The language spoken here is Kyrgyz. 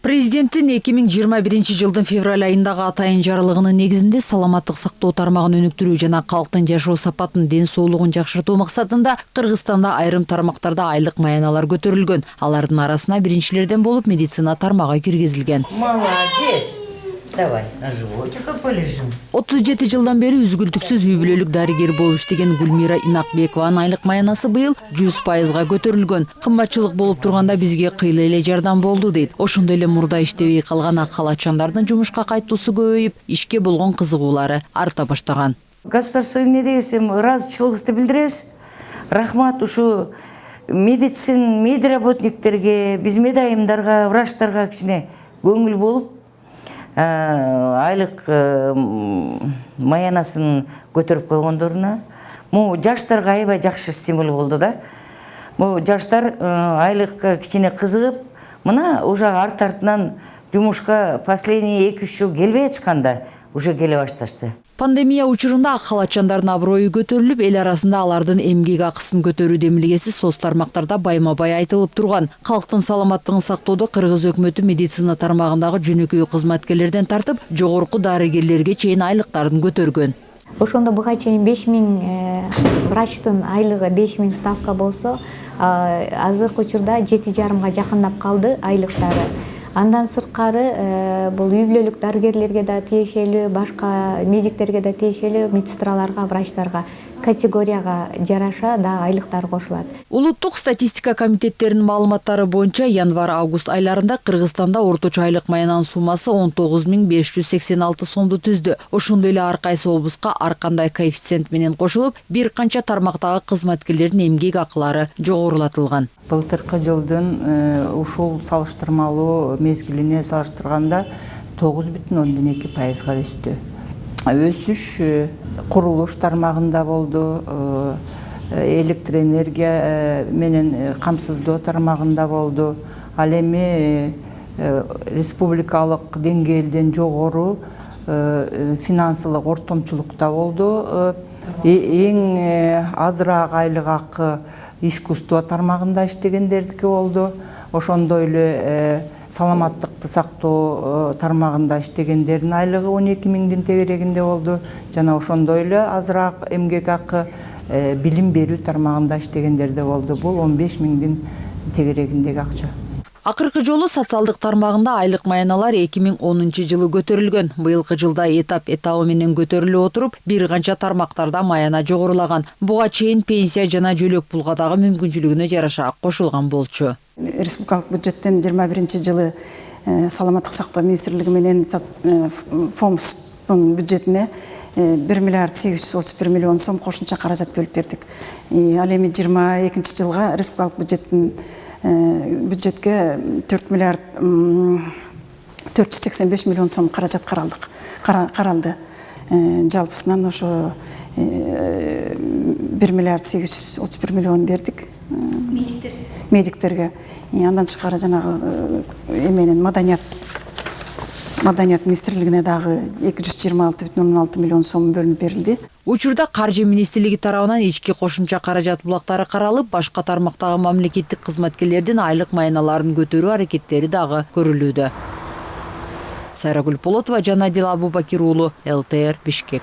Президенттин 2021 жылдын февраль айындагы атайын жарлыгынын негизинде саламаттык сактоо тармагын өнүктүрүү жана калктын жашоо сапатын, ден соолугун жакшыртуу максатында Кыргызстанда айрым тармактарда айлык маяналар көтөрүлгөн. Алардын арасына биринчилерден болуп медицина тармагы киргизилген. Молодец. Давай на животика полежим. 37 жылдан бери үзгүлтүксүз үй бүлөлүк дарыгер болуп иштеген Гүлмира Инакбекованын айлык маянасы быйыл 100%га көтөрүлгөн. Кымбатчылык болуп турганда бизге кыйла эле жардам болду дейт. Ошондой эле мурда иштебей калган ак халатчандардын жумушка кайтуусу көбөйүп, ишке болгон кызыгуулары арта баштаган. Государство эмне дейбиз, ыраазычылыгыбызды билдиребиз. Рахмат ушу медработниктерге, биз медайымдарга, врачтарга кичине көңүл болуп, айлык маянасын көтөрүп койгондоруна. Могу жаштарга аябай жакшы стимул болду да. Могу жаштар айлыкка кичине кызыгып, мына уже арт-артынан жумушка последний 2-3 жыл келбей ачканда уже келе башташты. Пандемия учурунда ак халатчандардын аброю көтөрүлүп, эл арасында алардын эмгек акысын көтөрүү демилгеси соц тармактарда байма-бай айтылып турган. Калктын саламаттыгын сактоодо Кыргыз өкмөтү медицина тармагындагы жөнөкөй кызматкерлерден тартып, жогорку дарыгерлерге чейин айлыктарын көтөргөн. Ошондо буга чейин 5000 врачтын айлыгы 5000 ставка болсо, азыркы учурда 7,5 жакындап калды айлыктары. Андан сырткары бул үй бүлөлүк дарыгерлерге да тиешелүү, башка медиктерге да тиешелүү, медсестраларга, врачтарга категорияга жараша да айлыктар кошулат. Улуттук статистика комитеттеринин маалыматтары боюнча январь-август айларында Кыргызстанда орточо айлык маянанын суммасы 19586 сомду түздү. Ошондой эле ар кайсы облуска ар кандай коэффициент менен кошулуп, бир канча тармактагы кызматкерлердин эмгек акылары жогорулатылган. Былтыркы жылдын ушул салыштырмалуу мезгилине салыштырганда 9,2%га өстү. Өсүш курулуш тармагында болду, электроэнергия менен камсыздоо тармагында болду. Ал эми республикалык деңгээлден жогору финансылык ортомчулукта болду. Эң азыраак айлык акы искусство тармагында иштегендердики болду. Ошондой эле саламаттыкты сактоо тармагында иштегендердин айлыгы 12 миңдин тегерегинде болду. Жана ошондой эле азыраак эмгек акы билим берүү тармагында иштегендерде болду. Бул 15 миңдин тегерегиндеги акча. Акыркы жолу социалдык тармагында айлык маяналар 2010 жылы көтөрүлгөн. Быйылкы жылда этабы менен көтөрүлүп отуруп, бир канча тармактарда маяна жогорулаган. Буга чейин пенсия жана жөлөк пулга дагы мүмкүнчүлүгүнө жараша кошулган болчу. Республикалык бюджеттен 21 жылы саламаттык сактоо министрлиги менен ФОМСтун бюджетине 1 миллиард 831 миллион сом кошумча каражат бөлүп бердик. Ал эми 22 жылга республикалык бюджетке 4 миллиард 485 миллион сом каражат каралды. Жалпысынан ошо 1 миллиард 831 миллион бердик медиктерге. Андан тышкары жанагы эменин маданият министрлигине дагы 226,6 миллион сом бөлүнүп берилди. Учурда Каржы министрлиги тарабынан ички кошумча каражат булактары каралып, башка тармактагы мамлекеттик кызматкерлердин айлык маяналарын көтөрүү аракеттери дагы көрүлүүдө. Сайрагүл Полотова, Жанадил Абубакир уулу, ЛТР, Бишкек.